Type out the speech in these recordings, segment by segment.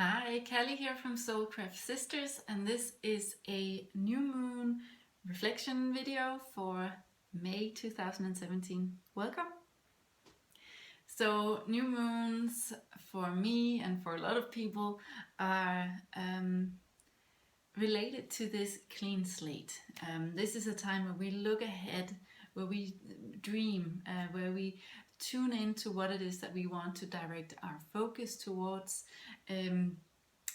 Hi, Callie here from Soulcraft Sisters, and this is a new moon reflection video for May 2017. Welcome. So, new moons for me and for a lot of people are related to this clean slate. This is a time where we look ahead, where we dream, where we tune into what it is that we want to direct our focus towards.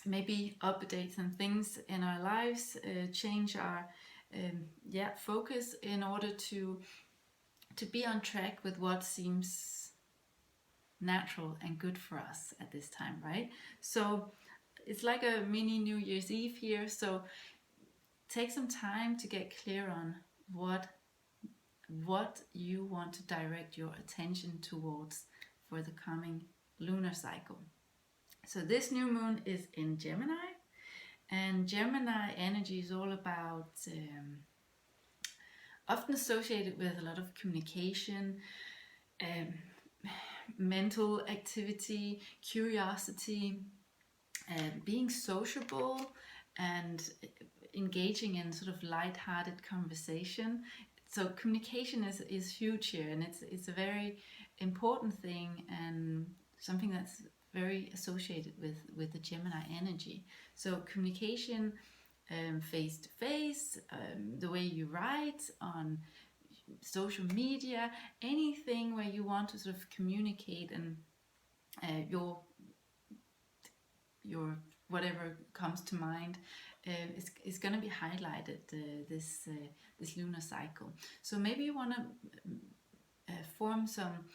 Maybe update some things in our lives, change our focus in order to be on track with what seems natural and good for us at this time, right? So it's like a mini New Year's Eve here. So take some time to get clear on what you want to direct your attention towards for the coming lunar cycle. So this new moon is in Gemini, and Gemini energy is all about often associated with a lot of communication, mental activity, curiosity, being sociable, and engaging in sort of light-hearted conversation. So communication is huge here, and it's a very important thing and something that's very associated with the Gemini energy. So communication, face to face, the way you write on social media, anything where you want to sort of communicate and your whatever comes to mind is going to be highlighted this lunar cycle. So maybe you want to form some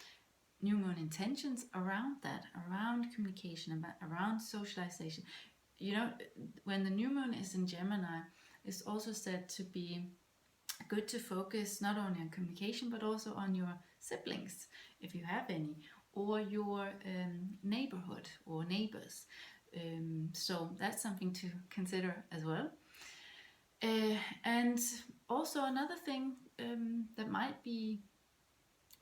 new moon intentions around that, around communication, around socialization. You know, when the new moon is in Gemini, it's also said to be good to focus not only on communication but also on your siblings, if you have any, or your neighborhood or neighbors. So that's something to consider as well. And also another thing that might be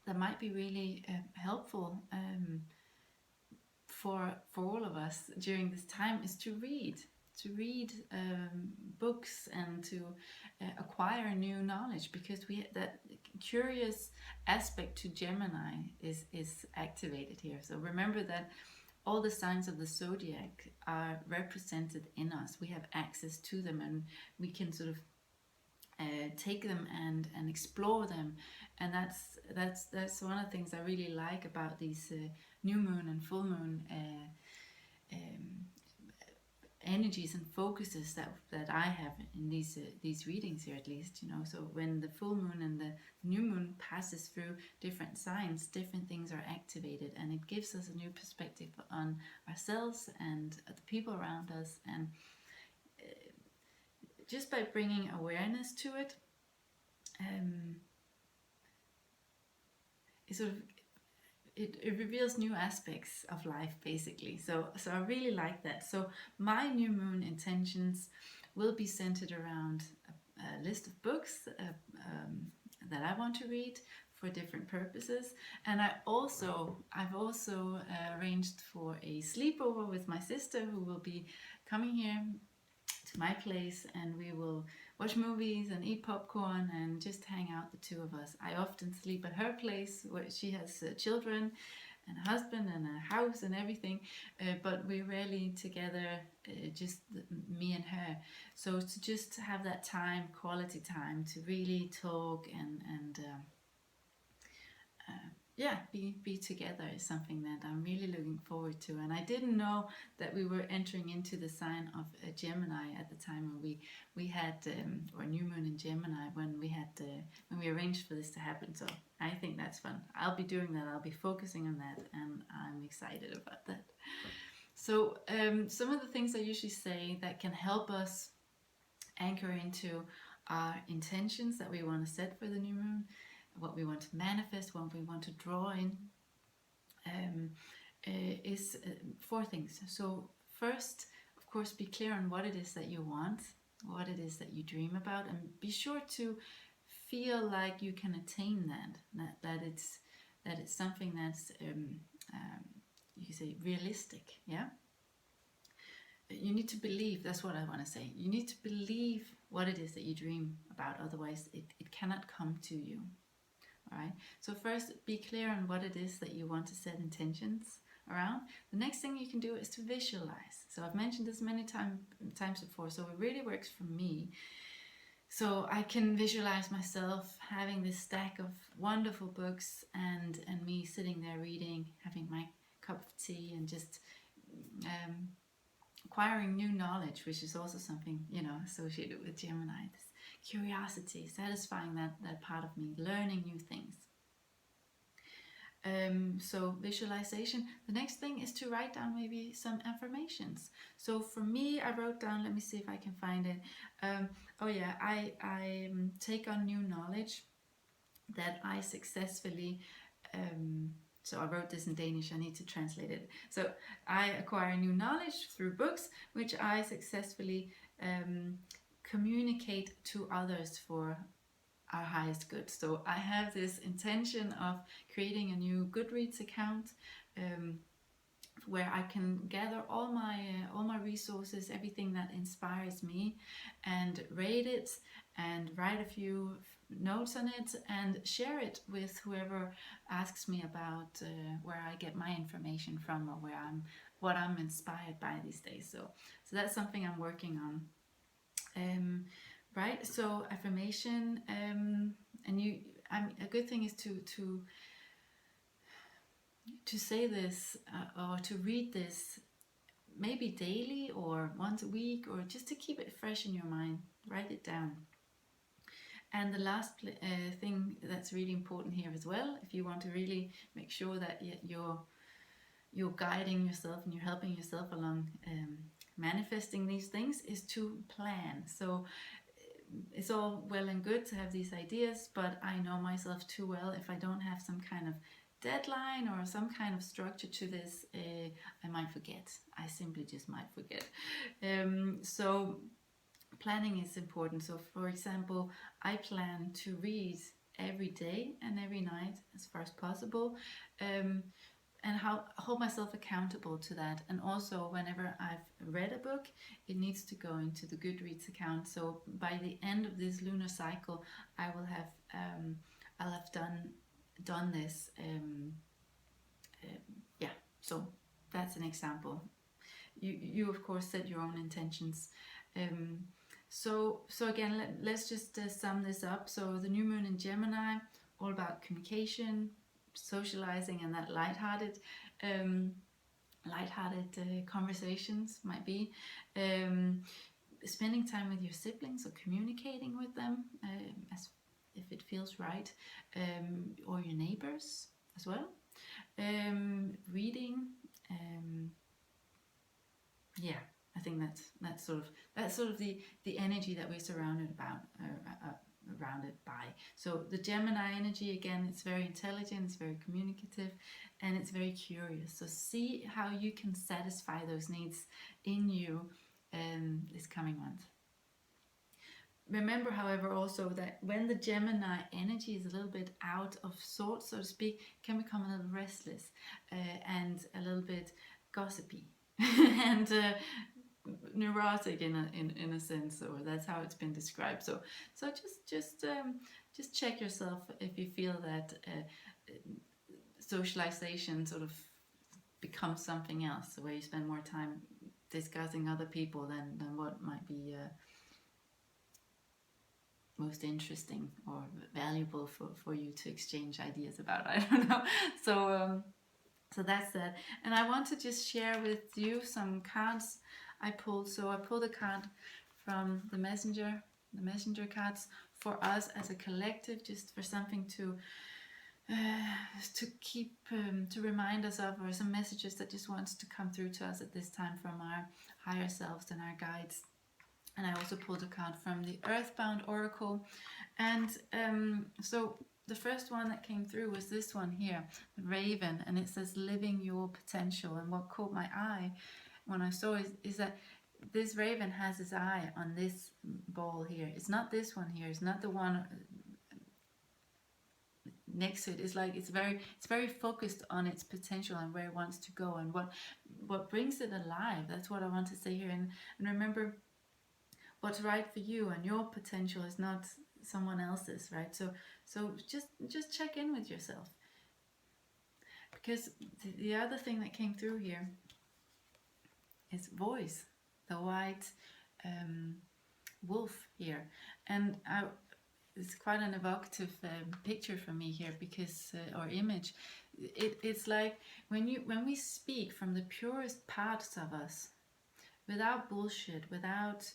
really helpful for all of us during this time is to read books and to acquire new knowledge, because that curious aspect to Gemini is activated here. So remember that all the signs of the zodiac are represented in us. We have access to them, and we can sort of take them and explore them. And that's one of the things I really like about these new moon and full moon energies and focuses that I have in these readings here, at least, you know. So when the full moon and the new moon passes through different signs, different things are activated, and it gives us a new perspective on ourselves and the people around us. And just by bringing awareness to it, it reveals new aspects of life, basically. So I really like that. So my new moon intentions will be centered around a list of books that I want to read for different purposes. And I've also arranged for a sleepover with my sister, who will be coming here to my place, and we will watch movies and eat popcorn and just hang out, the two of us. I often sleep at her place, where she has children and a husband and a house and everything, but we're rarely together, just me and her. So to just have that time, quality time, to really talk and be together is something that I'm really looking forward to. And I didn't know that we were entering into the sign of Gemini at the time when we had or new moon in Gemini, when we arranged for this to happen. So I think that's fun. I'll be doing that. I'll be focusing on that, and I'm excited about that. So some of the things I usually say that can help us anchor into our intentions that we want to set for the new moon, what we want to manifest, what we want to draw in, is four things. So first, of course, be clear on what it is that you want, what it is that you dream about, and be sure to feel like you can attain that it's something that's you could say realistic. Yeah. you need to believe, that's what I want to say. You need to believe what it is that you dream about, otherwise it cannot come to you. All right. So first, be clear on what it is that you want to set intentions around. The next thing you can do is to visualize. So I've mentioned this many times before, so it really works for me. So I can visualize myself having this stack of wonderful books and me sitting there reading, having my cup of tea, and just acquiring new knowledge, which is also something, you know, associated with Gemini. This curiosity, satisfying that part of me, learning new things. So visualization. The next thing is to write down maybe some affirmations. So for me, I wrote down, let me see if I can find it. Oh yeah, I take on new knowledge that I successfully, so I wrote this in Danish, I need to translate it. So I acquire new knowledge through books, which I successfully communicate to others for our highest good. So I have this intention of creating a new Goodreads account where I can gather all my resources, everything that inspires me, and rate it and write a few notes on it and share it with whoever asks me about where I get my information from, or what I'm inspired by these days. So that's something I'm working on. Right, so affirmation, and a good thing is to say this or to read this maybe daily or once a week, or just to keep it fresh in your mind. Write it down. And the last thing that's really important here as well, if you want to really make sure that you're guiding yourself and you're helping yourself along manifesting these things, is to plan. So it's all well and good to have these ideas, but I know myself too well. If I don't have some kind of deadline or some kind of structure to this, I might forget. I simply just might forget. So planning is important. So for example, I plan to read every day and every night as far as possible, and hold myself accountable to that. And also, whenever I've read a book, it needs to go into the Goodreads account. So by the end of this lunar cycle, I will have I'll have done this. Yeah. So that's an example. You of course set your own intentions. So again, let's just sum this up. So the new moon in Gemini, all about communication, socializing, and that lighthearted conversations might be. Spending time with your siblings or communicating with them as if it feels right, or your neighbors as well. Reading. Yeah, I think that's sort of the energy that we're surrounded by. So the Gemini energy, again, it's very intelligent, it's very communicative, and it's very curious. So see how you can satisfy those needs in you this coming month. Remember, however, also that when the Gemini energy is a little bit out of sorts, so to speak, it can become a little restless and a little bit gossipy and neurotic in a sense, or that's how it's been described. So just check yourself if you feel that socialization sort of becomes something else, where you spend more time discussing other people than what might be most interesting or valuable for you to exchange ideas about. I don't know. So that's that. And I want to just share with you some cards I pulled. So I pulled a card from the messenger cards for us as a collective, just for something to keep to remind us of, or some messages that just wants to come through to us at this time from our higher selves and our guides. And I also pulled a card from the Earthbound Oracle. And so the first one that came through was this one here, the Raven, and it says living your potential. And what caught my eye when I saw it is that this Raven has his eye on this ball here. It's not this one here. It's not the one next to it is like it's very focused on its potential and where it wants to go and what brings it alive. That's what I want to say here. And remember, what's right for you and your potential is not someone else's, right? So just check in with yourself, because the other thing that came through here is voice, the white wolf here. And it's quite an evocative picture for me here, because or image. It's like when we speak from the purest parts of us, without bullshit, without,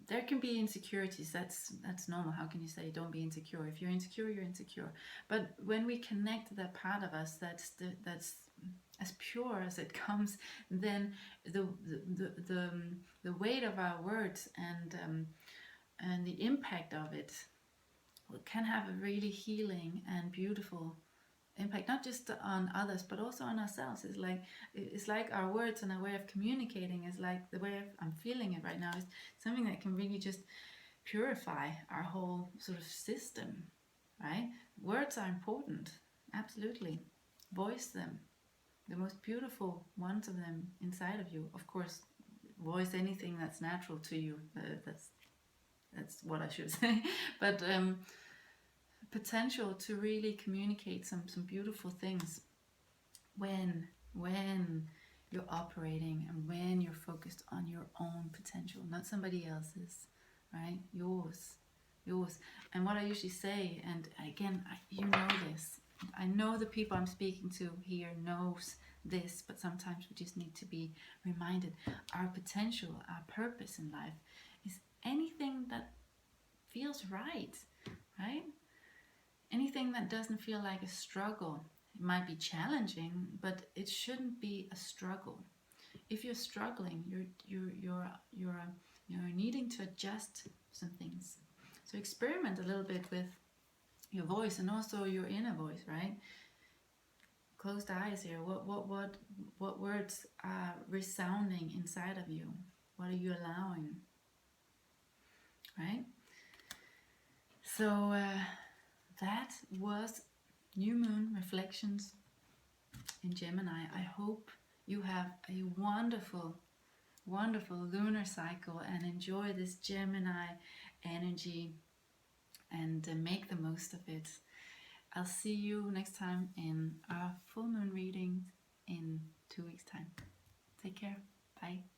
there can be insecurities. That's normal. How can you say don't be insecure? If you're insecure, you're insecure. But when we connect to that part of us that's as pure as it comes, then the weight of our words and the impact of it can have a really healing and beautiful impact, not just on others but also on ourselves. It's like our words and our way of communicating is like the way I'm feeling it right now is something that can really just purify our whole sort of system, right? Words are important, absolutely. Voice them, the most beautiful ones of them inside of you. Of course, voice anything that's natural to you. That's what I should say. But potential to really communicate some beautiful things when you're operating and when you're focused on your own potential, not somebody else's, right? Yours. And what I usually say, and again, you know this, I know the people I'm speaking to here knows this, but sometimes we just need to be reminded. Our potential, our purpose in life is anything that feels right? Anything that doesn't feel like a struggle. It might be challenging, but it shouldn't be a struggle. If you're struggling, you're needing to adjust some things. So experiment a little bit with your voice and also your inner voice, right? Closed eyes here. What words are resounding inside of you? What are you allowing? Right? So that was New Moon Reflections in Gemini. I hope you have a wonderful, wonderful lunar cycle and enjoy this Gemini energy and make the most of it. I'll see you next time in our full moon reading in 2 weeks' time. Take care. Bye.